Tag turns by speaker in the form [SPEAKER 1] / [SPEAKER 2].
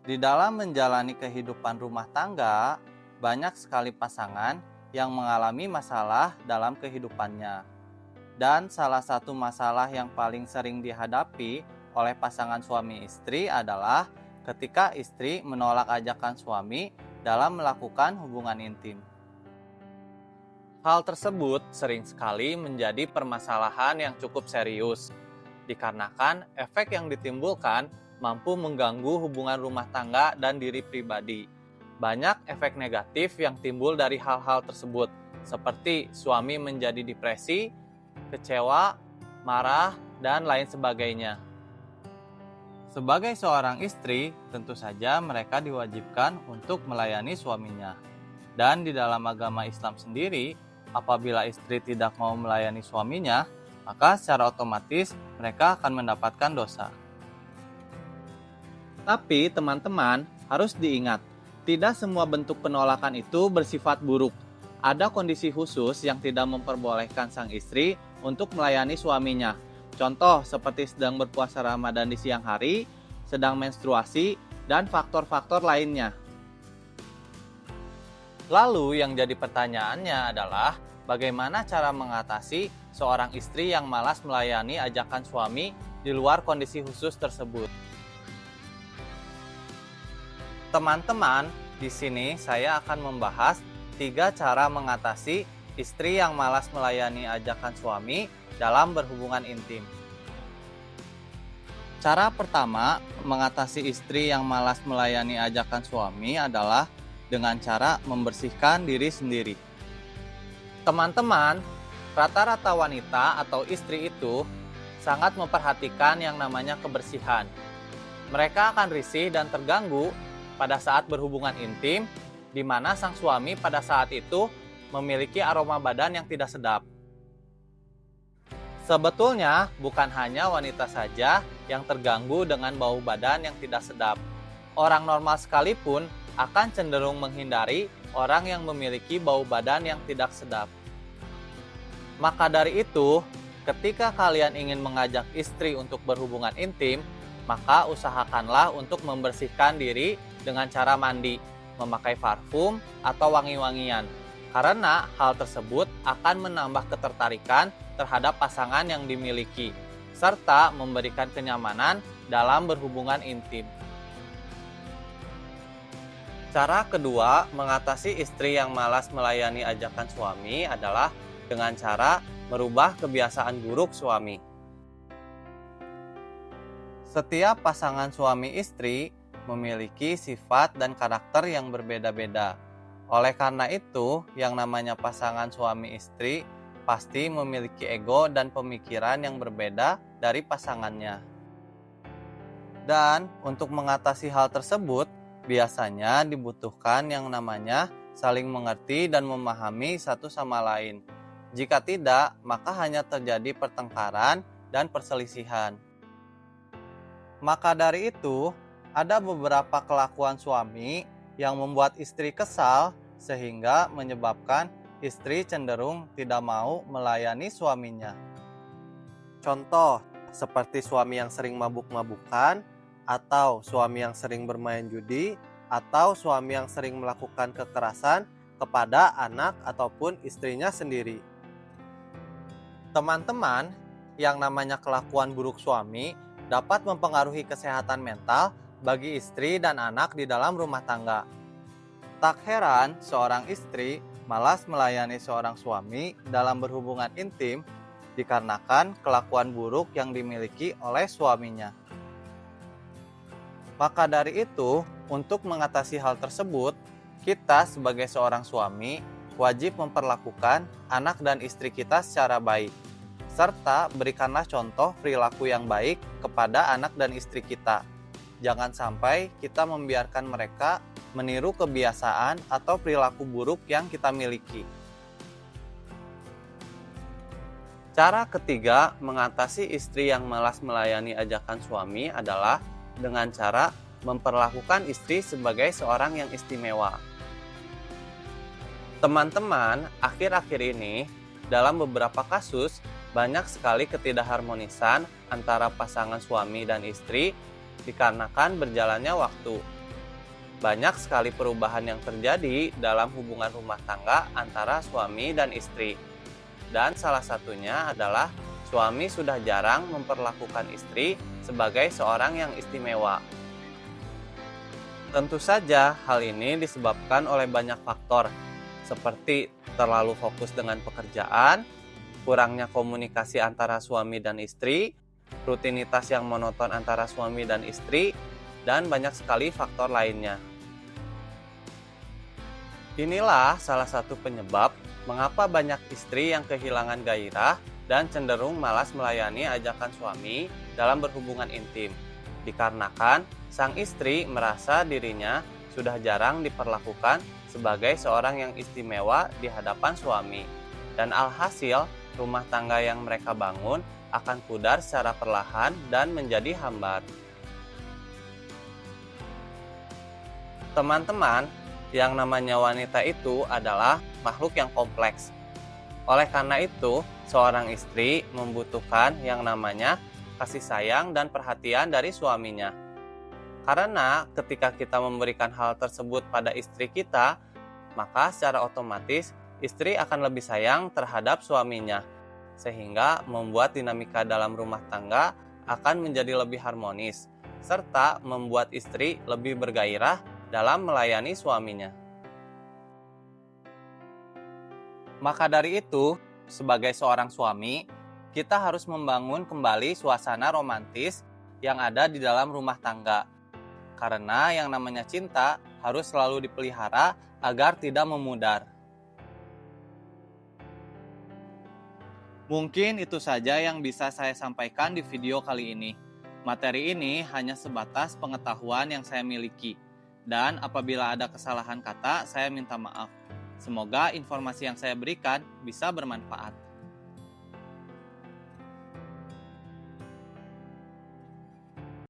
[SPEAKER 1] Di dalam menjalani kehidupan rumah tangga, banyak sekali pasangan yang mengalami masalah dalam kehidupannya. Dan salah satu masalah yang paling sering dihadapi oleh pasangan suami istri adalah ketika istri menolak ajakan suami dalam melakukan hubungan intim. Hal tersebut sering sekali menjadi permasalahan yang cukup serius, dikarenakan efek yang ditimbulkan mampu mengganggu hubungan rumah tangga dan diri pribadi. Banyak efek negatif yang timbul dari hal-hal tersebut, seperti suami menjadi depresi, kecewa, marah, dan lain sebagainya. Sebagai seorang istri, tentu saja mereka diwajibkan untuk melayani suaminya. Dan di dalam agama Islam sendiri, apabila istri tidak mau melayani suaminya, maka secara otomatis mereka akan mendapatkan dosa. Tapi teman-teman harus diingat, tidak semua bentuk penolakan itu bersifat buruk. Ada kondisi khusus yang tidak memperbolehkan sang istri untuk melayani suaminya. Contoh seperti sedang berpuasa Ramadan di siang hari, sedang menstruasi, dan faktor-faktor lainnya. Lalu yang jadi pertanyaannya adalah bagaimana cara mengatasi seorang istri yang malas melayani ajakan suami di luar kondisi khusus tersebut. Teman-teman, di sini saya akan membahas 3 cara mengatasi istri yang malas melayani ajakan suami dalam berhubungan intim. Cara pertama mengatasi istri yang malas melayani ajakan suami adalah dengan cara membersihkan diri sendiri. Teman-teman, rata-rata wanita atau istri itu sangat memperhatikan yang namanya kebersihan. Mereka akan risih dan terganggu pada saat berhubungan intim, di mana sang suami pada saat itu memiliki aroma badan yang tidak sedap. Sebetulnya, bukan hanya wanita saja yang terganggu dengan bau badan yang tidak sedap. Orang normal sekalipun akan cenderung menghindari orang yang memiliki bau badan yang tidak sedap. Maka dari itu, ketika kalian ingin mengajak istri untuk berhubungan intim, maka usahakanlah untuk membersihkan diri dengan cara mandi, memakai parfum atau wangi-wangian. Karena hal tersebut akan menambah ketertarikan terhadap pasangan yang dimiliki, serta memberikan kenyamanan dalam berhubungan intim. Cara kedua mengatasi istri yang malas melayani ajakan suami adalah dengan cara merubah kebiasaan buruk suami. Setiap pasangan suami istri memiliki sifat dan karakter yang berbeda-beda. Oleh karena itu, yang namanya pasangan suami istri pasti memiliki ego dan pemikiran yang berbeda dari pasangannya. Dan untuk mengatasi hal tersebut, biasanya dibutuhkan yang namanya saling mengerti dan memahami satu sama lain. Jika tidak, maka hanya terjadi pertengkaran dan perselisihan. Maka dari itu, ada beberapa kelakuan suami yang membuat istri kesal sehingga menyebabkan istri cenderung tidak mau melayani suaminya. Contoh, seperti suami yang sering mabuk-mabukan, atau suami yang sering bermain judi, atau suami yang sering melakukan kekerasan kepada anak ataupun istrinya sendiri. Teman-teman, yang namanya kelakuan buruk suami dapat mempengaruhi kesehatan mental bagi istri dan anak di dalam rumah tangga. Tak heran seorang istri malas melayani seorang suami dalam berhubungan intim dikarenakan kelakuan buruk yang dimiliki oleh suaminya. Maka dari itu, untuk mengatasi hal tersebut, kita sebagai seorang suami wajib memperlakukan anak dan istri kita secara baik, serta berikanlah contoh perilaku yang baik kepada anak dan istri kita. Jangan sampai kita membiarkan mereka meniru kebiasaan atau perilaku buruk yang kita miliki. Cara ketiga mengatasi istri yang malas melayani ajakan suami adalah dengan cara memperlakukan istri sebagai seorang yang istimewa. Teman-teman, akhir-akhir ini dalam beberapa kasus banyak sekali ketidakharmonisan antara pasangan suami dan istri dikarenakan berjalannya waktu. Banyak sekali perubahan yang terjadi dalam hubungan rumah tangga antara suami dan istri. Dan salah satunya adalah suami sudah jarang memperlakukan istri sebagai seorang yang istimewa. Tentu saja hal ini disebabkan oleh banyak faktor, seperti terlalu fokus dengan pekerjaan, kurangnya komunikasi antara suami dan istri, rutinitas yang monoton antara suami dan istri, dan banyak sekali faktor lainnya. Inilah salah satu penyebab mengapa banyak istri yang kehilangan gairah dan cenderung malas melayani ajakan suami dalam berhubungan intim. Dikarenakan sang istri merasa dirinya sudah jarang diperlakukan sebagai seorang yang istimewa di hadapan suami. Dan alhasil, rumah tangga yang mereka bangun akan pudar secara perlahan dan menjadi hambar. Teman-teman, yang namanya wanita itu adalah makhluk yang kompleks. Oleh karena itu, seorang istri membutuhkan yang namanya kasih sayang dan perhatian dari suaminya. Karena ketika kita memberikan hal tersebut pada istri kita, maka secara otomatis istri akan lebih sayang terhadap suaminya, sehingga membuat dinamika dalam rumah tangga akan menjadi lebih harmonis, serta membuat istri lebih bergairah dalam melayani suaminya. Maka dari itu, sebagai seorang suami, kita harus membangun kembali suasana romantis yang ada di dalam rumah tangga. Karena yang namanya cinta harus selalu dipelihara agar tidak memudar. Mungkin itu saja yang bisa saya sampaikan di video kali ini. Materi ini hanya sebatas pengetahuan yang saya miliki. Dan apabila ada kesalahan kata, saya minta maaf. Semoga informasi yang saya berikan bisa bermanfaat.